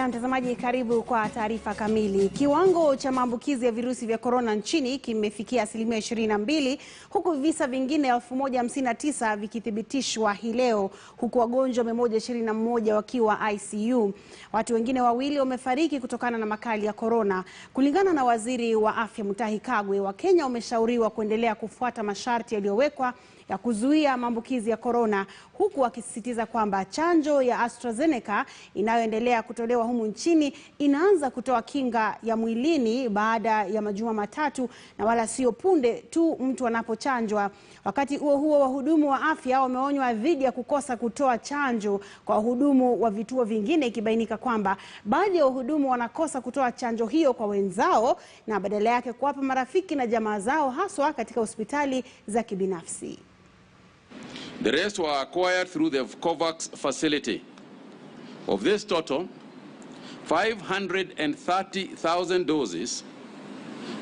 Na mtazamaji, karibu kwa taarifa kamili. Kiwango cha maambukizi ya virusi vya korona nchini kimefikia 22%, huku visa vingine 1059 vikidhibitishwa hii leo, huku wagonjwa 121 wakiwa ICU. Watu wengine 2 wamefariki kutokana na makali ya korona. Kulingana na Waziri wa Afya Mutahi Kagwe, Wakenya wameshauriwa kuendelea kufuata masharti yaliyowekwa ya kuzuia maambukizi ya korona, huku akisisitiza kwamba chanjo ya AstraZeneca inayoendelea kutolewa humu nchini inaanza kutoa kinga ya mwilini baada ya majuma 3 na wala sio punde tu mtu anapochanjwa. Wakati huo wahudumu wa afya wameonywa dhidi ya kukosa kutoa chanjo kwa wahudumu wa vituo vingine, ikibainika kwamba baadhi ya wahudumu wanakosa kutoa chanjo hiyo kwa wenzao na badala yake kuwapa marafiki na jamaa zao, haswa katika hospitali za kibinafsi. The rest were acquired through the COVAX facility. Of this total, 530,000 doses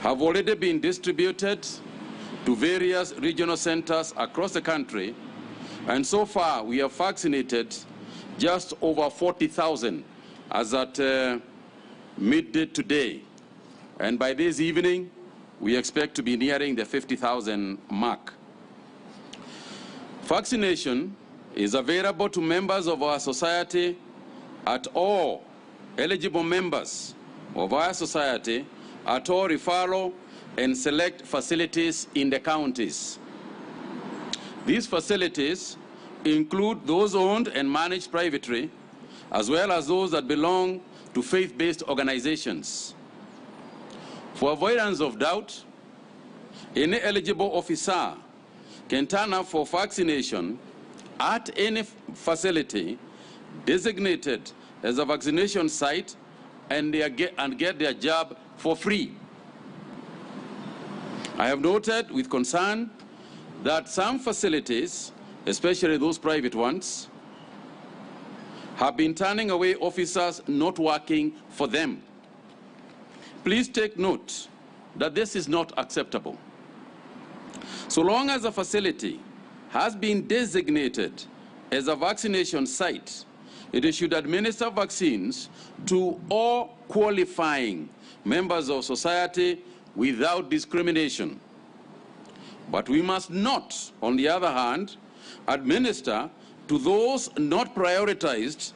have already been distributed to various regional centers across the country, and so far we have vaccinated just over 40,000 as at midday today. And by this evening, we expect to be nearing the 50,000 mark. Vaccination is available to members of our society at all eligible members of our society at all referral and select facilities in the counties. These facilities include those owned and managed privately, as well as those that belong to faith-based organizations. For avoidance of doubt, any eligible officer can turn up for vaccination at any facility designated as a vaccination site and get their jab for free. I have noted with concern that some facilities, especially those private ones, have been turning away officers not working for them. Please take note that this is not acceptable. So long as a facility has been designated as a vaccination site, it should administer vaccines to all qualifying members of society without discrimination. But we must not, on the other hand, administer to those not prioritized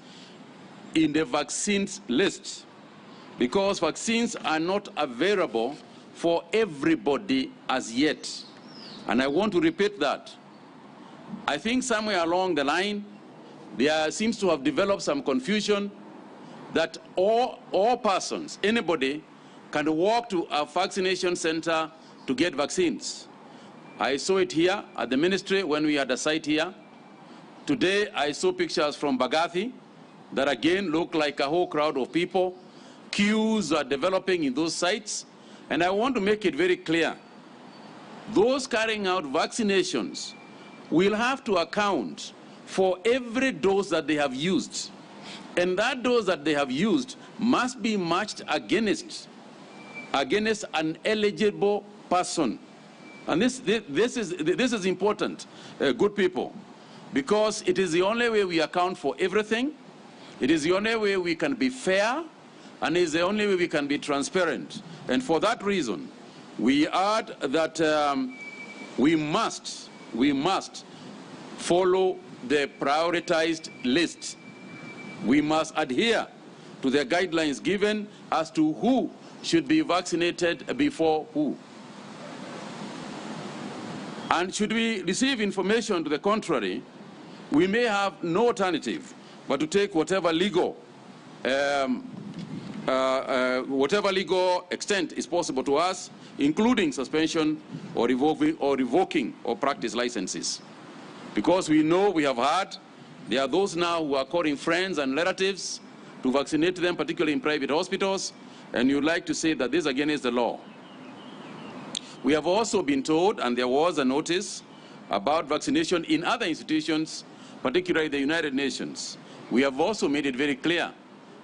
in the vaccines list, because vaccines are not available for everybody as yet. And I want to repeat that. I think somewhere along the line, there seems to have developed some confusion that all persons, anybody, can walk to a vaccination center to get vaccines. I saw it here at the ministry when we had a site here. Today, I saw pictures from Bagathi that again look like a whole crowd of people. Queues are developing in those sites. And I want to make it very clear. Those carrying out vaccinations will have to account for every dose that they have used. And that dose that they have used must be matched against an eligible person. And this is important, good people, because it is the only way we account for everything. It is the only way we can be fair, and it is the only way we can be transparent. And for that reason, we add that we must follow the prioritized list. We must adhere to the guidelines given as to who should be vaccinated before who. And should we receive information to the contrary, we may have no alternative but to take whatever legal extent is possible to us, including suspension or revoking or practice licenses. Because we know, we have heard, there are those now who are calling friends and relatives to vaccinate them, particularly in private hospitals, and you'd like to say that this again is the law. We have also been told, and there was a notice about vaccination in other institutions, particularly the United Nations. We have also made it very clear.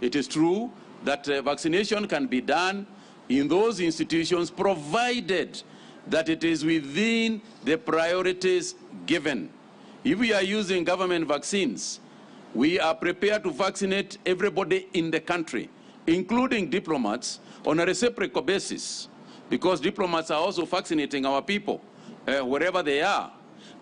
It is true that vaccination can be done in those institutions provided that it is within the priorities given. If we are using government vaccines We are prepared to vaccinate everybody in the country, including diplomats, on a reciprocal basis, because diplomats are also vaccinating our people wherever they are.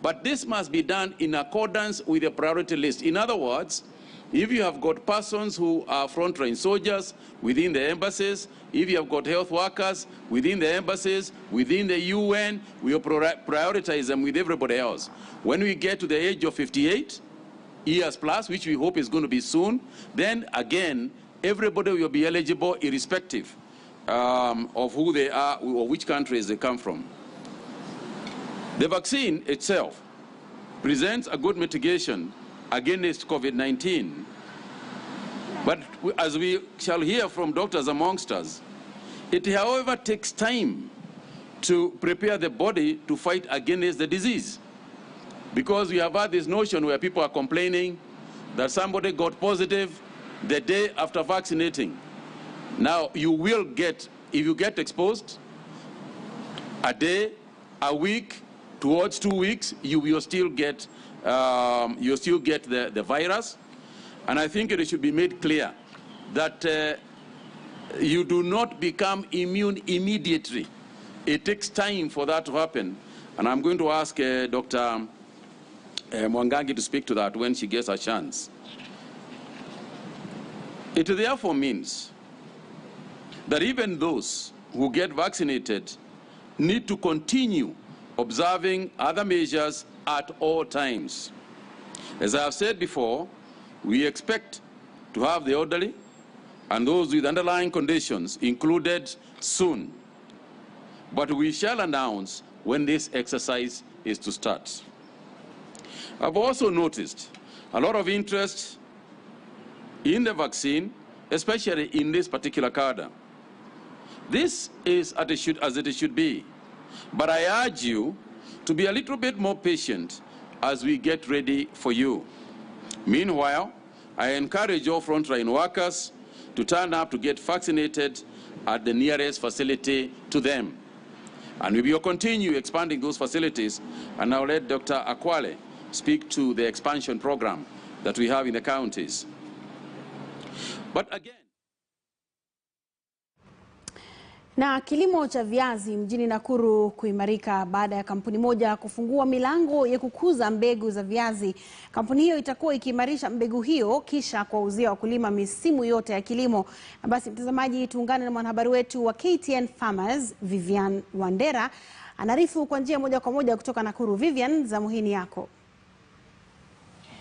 But this must be done in accordance with the priority list. In other words, if you have got persons who are front-line soldiers within the embassies, if you have got health workers within the embassies, within the UN, we will prioritize them with everybody else. When we get to the age of 58 years plus, which we hope is going to be soon, then again, everybody will be eligible irrespective of who they are or which countries they come from. The vaccine itself presents a good mitigation against COVID-19. But as we shall hear from doctors amongst us, it however takes time to prepare the body to fight against the disease. Because we have had this notion where people are complaining that somebody got positive the day after vaccinating. Now, you will get, if you get exposed, a day, a week, towards 2 weeks, you will still get the virus. And I think it should be made clear that you do not become immune immediately. It takes time for that to happen. And I'm going to ask Dr. Mwangangi to speak to that when she gets a chance. It therefore means that even those who get vaccinated need to continue observing other measures at all times. As I have said before, we expect to have the elderly and those with underlying conditions included soon. But we shall announce when this exercise is to start. I've also noticed a lot of interest in the vaccine, especially in this particular cadre. This is as it should be. But I urge you to be a little bit more patient as we get ready for you. Meanwhile, I encourage all frontline workers to turn up to get vaccinated at the nearest facility to them. And we will continue expanding those facilities, and I'll let Dr. Akwale speak to the expansion program that we have in the counties. But again, na kilimo cha viazi mjini Nakuru kuimarika baada ya kampuni moja kufungua milango ya kukuza mbegu za viazi. Kampuni hiyo itakuwa ikiimarisha mbegu hiyo kisha kuwauzia wakulima misimu yote ya kilimo. Na basi mtazamaji, tuungane na mwanahabari wetu wa KTN Farmers Vivian Wandera anarifu kwa njia moja kwa moja kutoka Nakuru. Vivian, zamu hii ni yako.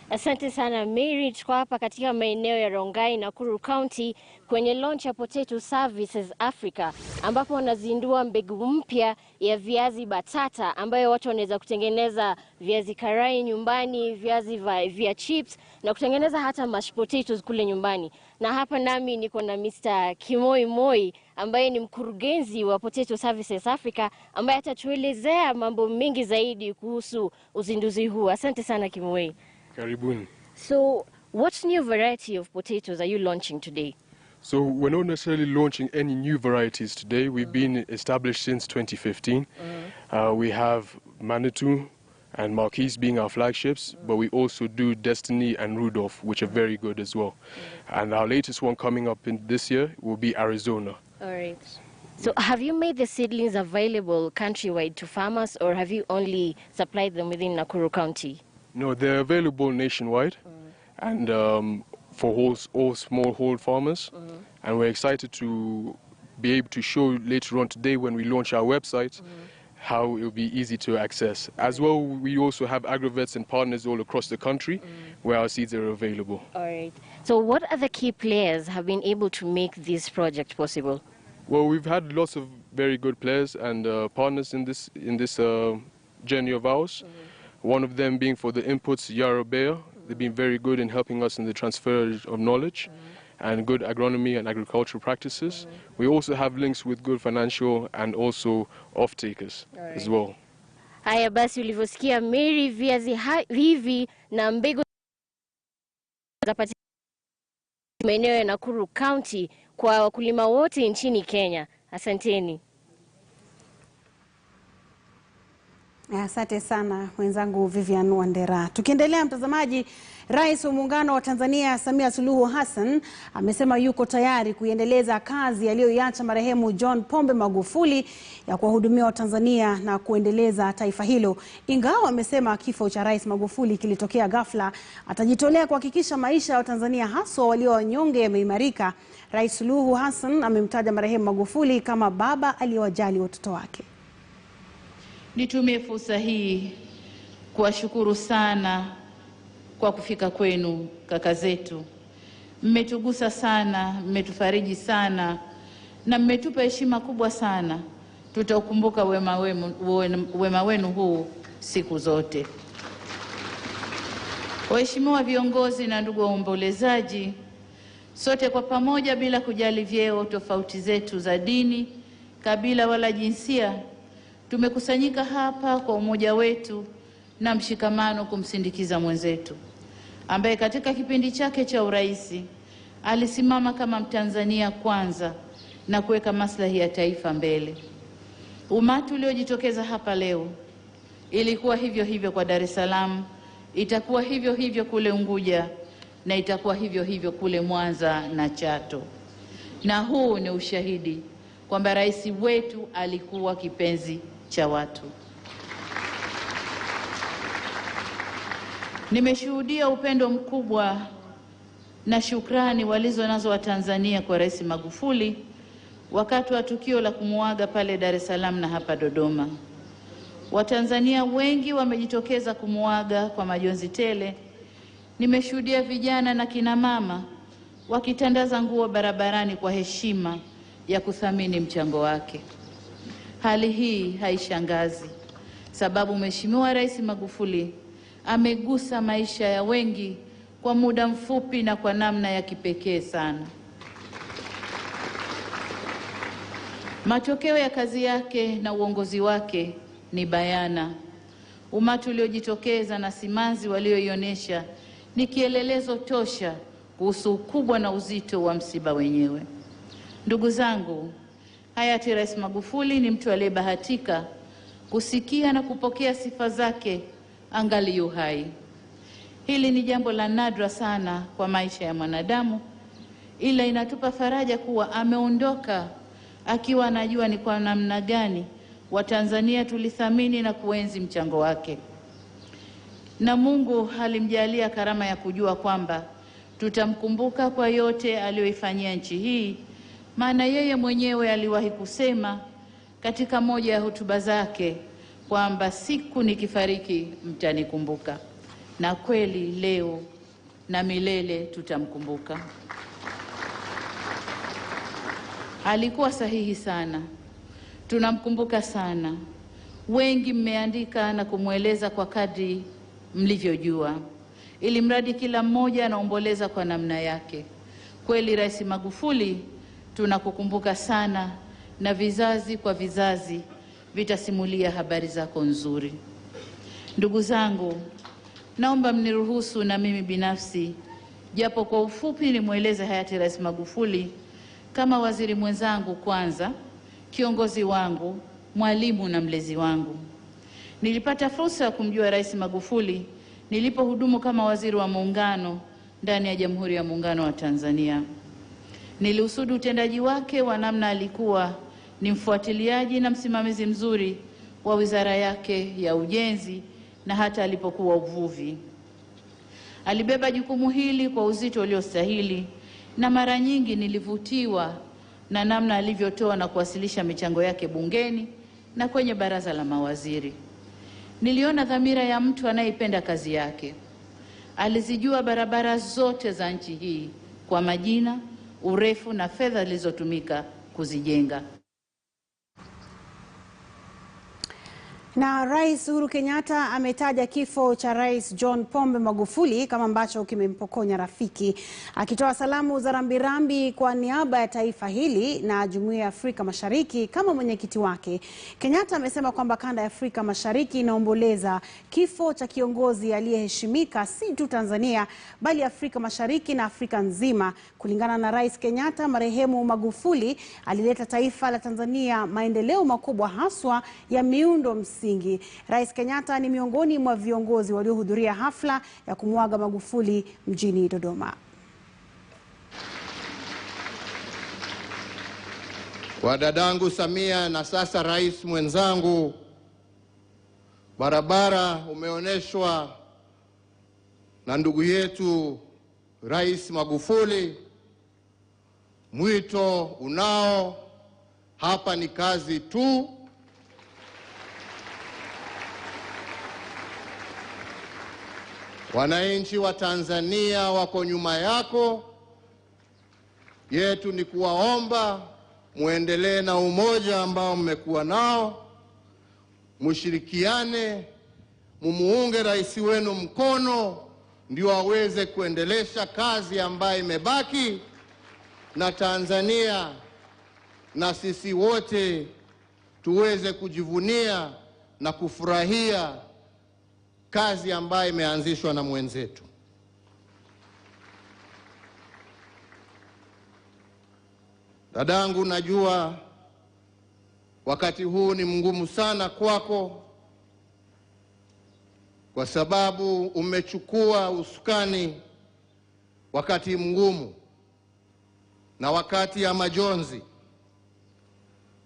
Asante sana Mary, tuko hapa katika maeneo ya Rongai, Nakuru County kwenye launch ya Potato Services Africa, ambapo wanazindua mbegu mpya ya viazi batata ambayo watu wanaweza kutengeneza viazi karai nyumbani, viazi vya chips na kutengeneza hata mashed potatoes kule nyumbani. Na hapa nami niko na Mr. Kimoi Moi ambaye ni mkurugenzi wa Potato Services Africa, ambaye atatuelezea mambo mengi zaidi kuhusu uzinduzi huu. Asante sana Kimoi. Karibuni. So, what new variety of potatoes are you launching today? So, we're not necessarily launching any new varieties today. We've been established since 2015. We have Manitou and Marquise being our flagships, but we also do Destiny and Rudolph, which are very good as well. And our latest one coming up in this year will be Arizona. All right. So, have you made the seedlings available countrywide to farmers, or have you only supplied them within Nakuru County? No, they're available nationwide and for all smallhold farmers. And we're excited to be able to show later on today when we launch our website how it will be easy to access. As well, we also have agrovets and partners all across the country where our seeds are available. All right. So what other key players have been able to make this project possible? Well, we've had lots of very good players and partners in this journey of ours. One of them being for the inputs, Yarobea. They've been very good in helping us in the transfer of knowledge and good agronomy and agricultural practices. We also have links with good financial and also off-takers as well. Haya basi ulivyosikia Mary, viazi hivi na mbegu zapatikana maeneo ya Nakuru County kwa wakulima wote nchini Kenya. Asanteni. Asante sana mwenzangu Vivian Wandera. Tukiendelea mtazamaji, Rais wa Muungano wa Tanzania Samia Suluhu Hassan amesema yuko tayari kuendeleza kazi aliyoiacha marehemu John Pombe Magufuli ya kuwahudumia Watanzania na kuendeleza taifa hilo. Ingawa amesema kifo cha Rais Magufuli kilitokea ghafla, atajitolea kuhakikisha maisha ya Watanzania haswa walio wanyonge yameimarika. Rais Suluhu Hassan amemtaja marehemu Magufuli kama baba aliyewajali watoto wake. Nitumie fursa hii kuwashukuru sana kwa kufika kwenu kaka zetu. Mmetugusa sana, mmetufariji sana na mmetupa heshima kubwa sana. Tutaukumbuka wema wenu huu siku zote. Waheshimiwa viongozi na ndugu waombolezaji, sote kwa pamoja bila kujali vyeo, tofauti zetu za dini, kabila wala jinsia, tumekusanyika hapa kwa umoja wetu na mshikamano kumsindikiza mwenzetu ambaye katika kipindi chake cha urais alisimama kama Mtanzania kwanza na kuweka maslahi ya taifa mbele. Umati uliojitokeza hapa leo ilikuwa hivyo hivyo kwa Dar es Salaam, itakuwa hivyo hivyo kule Unguja na itakuwa hivyo hivyo kule Mwanza na Chato. Na huu ni ushahidi kwamba rais wetu alikuwa kipenzi cha watu. Nimeshuhudia upendo mkubwa na shukrani walizo nazo Watanzania kwa Rais Magufuli wakati wa tukio la kumuaga pale Dar es Salaam na hapa Dodoma. Watanzania wengi wamejitokeza kumuaga kwa majonzi tele. Nimeshuhudia vijana na kina mama wakitandaza nguo barabarani kwa heshima ya kuthamini mchango wake. Hali hii haishangazi, sababu Mheshimiwa Rais Magufuli amegusa maisha ya wengi kwa muda mfupi na kwa namna ya kipekee sana. Matokeo ya kazi yake na uongozi wake ni bayana. Umati uliojitokeza na simanzi walioionyesha ni kielelezo tosha kuhusu ukubwa na uzito wa msiba wenyewe. Ndugu zangu, hayati Rais Magufuli ni mtu aliyebahatika kusikia na kupokea sifa zake angali yu hai. Hili ni jambo la nadra sana kwa maisha ya mwanadamu, ila inatupa faraja kuwa ameondoka akiwa anajua ni kwa namna gani Watanzania tulithamini na kuenzi mchango wake. Na Mungu alimjalia karama ya kujua kwamba tutamkumbuka kwa yote aliyoifanyia nchi hii, maana yeye mwenyewe aliwahi kusema katika moja ya hotuba zake kwamba siku nikifariki mtanikumbuka. Na kweli leo na milele tutamkumbuka. Alikuwa sahihi sana. Tunamkumbuka sana. Wengi mmeandika na kumweleza kwa kadri mlivyojua, ili mradi kila mmoja anaomboleza kwa namna yake. Kweli Rais Magufuli, tunakukumbuka sana na vizazi kwa vizazi vitasimulia habari zako nzuri. Ndugu zangu, naomba mniruhusu na mimi binafsi japo kwa ufupi nimweleze hayati Rais Magufuli kama waziri mwenzangu kwanza, kiongozi wangu, mwalimu na mlezi wangu. Nilipata fursa ya kumjua Rais Magufuli nilipohudumu kama waziri wa muungano ndani ya Jamhuri ya Muungano wa Tanzania. Niliusudu utendaji wake wa namna alikuwa ni mfuatiliaji na msimamizi mzuri wa wizara yake ya ujenzi na hata alipokuwa uvuvi. Alibeba jukumu hili kwa uzito uliostahili na mara nyingi nilivutiwa na namna alivyotoa na kuwasilisha michango yake bungeni na kwenye baraza la mawaziri. Niliona dhamira ya mtu anayependa kazi yake. Alizijua barabara zote za nchi hii kwa majina, urefu na fedha zilizotumika kuzijenga. Na Rais Uhuru Kenyatta ametaja kifo cha Rais John Pombe Magufuli kama ambacho kimempokonya rafiki. Akitoa salamu za rambirambi kwa niaba ya taifa hili na Jumuiya ya Afrika Mashariki kama mwenyekiti wake, Kenyatta amesema kwamba kanda ya Afrika Mashariki inaomboleza kifo cha kiongozi aliyeheshimika si tu Tanzania bali Afrika Mashariki na Afrika nzima. Kulingana na Rais Kenyatta, marehemu Magufuli alileta taifa la Tanzania maendeleo makubwa haswa ya miundo msingi msingi. Rais Kenyatta ni miongoni mwa viongozi waliohudhuria hafla ya kumwaga Magufuli mjini Dodoma. Kwa dadangu Samia na sasa rais mwenzangu, barabara umeoneshwa na ndugu yetu Rais Magufuli. Mwito unao, hapa ni kazi tu. Wananchi wa Tanzania wako nyuma yako. Yetu ni kuwaomba muendelee na umoja ambao mmekuwa nao, mshirikiane, mumuunge rais wenu mkono ndio aweze kuendelesha kazi ambayo imebaki, na Tanzania na sisi wote tuweze kujivunia na kufurahia kazi ambayo imeanzishwa na mwenzetu. Dadangu, najua wakati huu ni mgumu sana kwako, kwa sababu umechukua usukani wakati mgumu na wakati ya majonzi.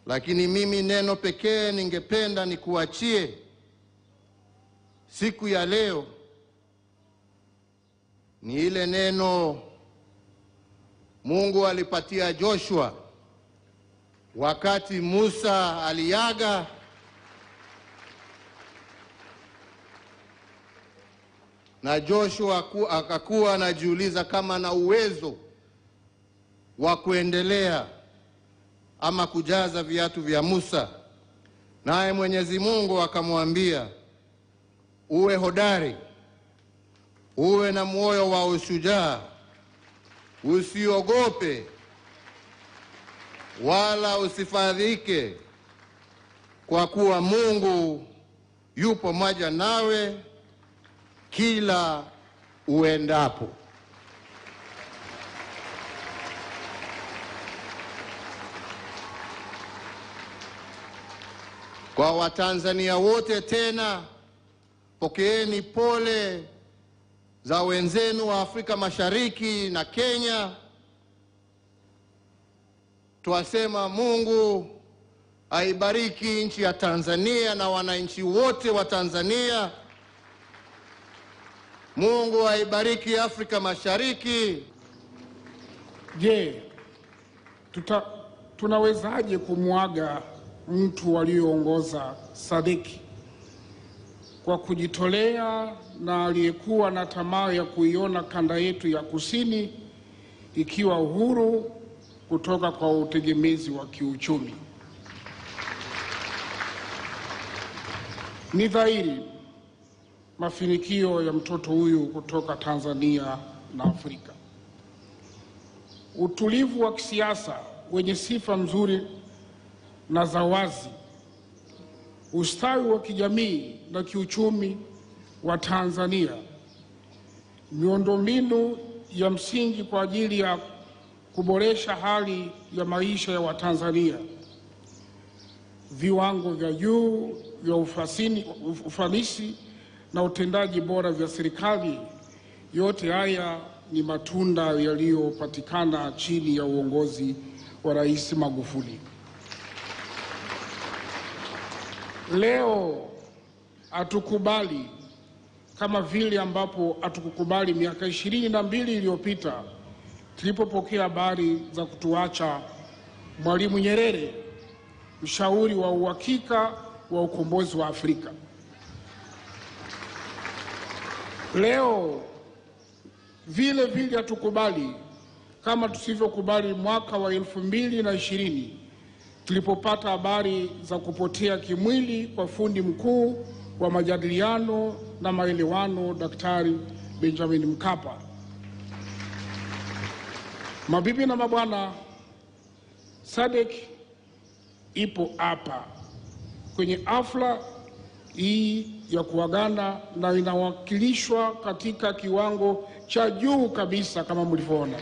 Lakini mimi neno pekee ningependa nikuachie siku ya leo ni ile neno Mungu alipatia Joshua wakati Musa aliaga, na Joshua akakuwa anajiuliza kama na uwezo wa kuendelea ama kujaza viatu vya Musa. Naye Mwenyezi Mungu akamwambia, uwe hodari, uwe na moyo wa ushujaa, usiogope wala usifadhike, kwa kuwa Mungu yupo pamoja nawe kila uendapo. Kwa Watanzania wote tena, pokeeni pole za wenzenu wa Afrika Mashariki na Kenya. Tuwasema Mungu aibariki nchi ya Tanzania na wananchi wote wa Tanzania. Mungu aibariki Afrika Mashariki. Je, tunawezaje kumwaga mtu aliyeongoza sadiki kwa kujitolea na aliyekuwa na tamaa ya kuiona kanda yetu ya kusini ikiwa uhuru kutoka kwa utegemezi wa kiuchumi? Ni dhahiri mafanikio ya mtoto huyu kutoka Tanzania na Afrika. Utulivu wa kisiasa wenye sifa nzuri na za wazi, ustawi wa kijamii na kiuchumi wa Tanzania, miundombinu ya msingi kwa ajili ya kuboresha hali ya maisha ya Watanzania, viwango vya juu vya ufanisi na utendaji bora vya serikali, yote haya ni matunda yaliyopatikana chini ya uongozi wa Rais Magufuli. Leo hatukubali kama vile ambapo hatukukubali miaka 22 iliyopita tulipopokea habari za kutuacha Mwalimu Nyerere, mshauri wa uhakika wa ukombozi wa Afrika. Leo vile vile hatukubali kama tusivyokubali mwaka wa 2020 tulipopata habari za kupotea kimwili kwa fundi mkuu wa majadiliano na maelewano Daktari Benjamin Mkapa. Mabibi na mabwana, SADC ipo hapa kwenye hafla hii ya kuagana na inawakilishwa katika kiwango cha juu kabisa kama mlivyoona.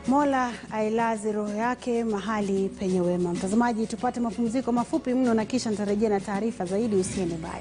Mola ailaze roho yake mahali penye wema. Mtazamaji, tupate mapumziko mafupi mno na kisha nitarejea na taarifa zaidi. Usiende mbali.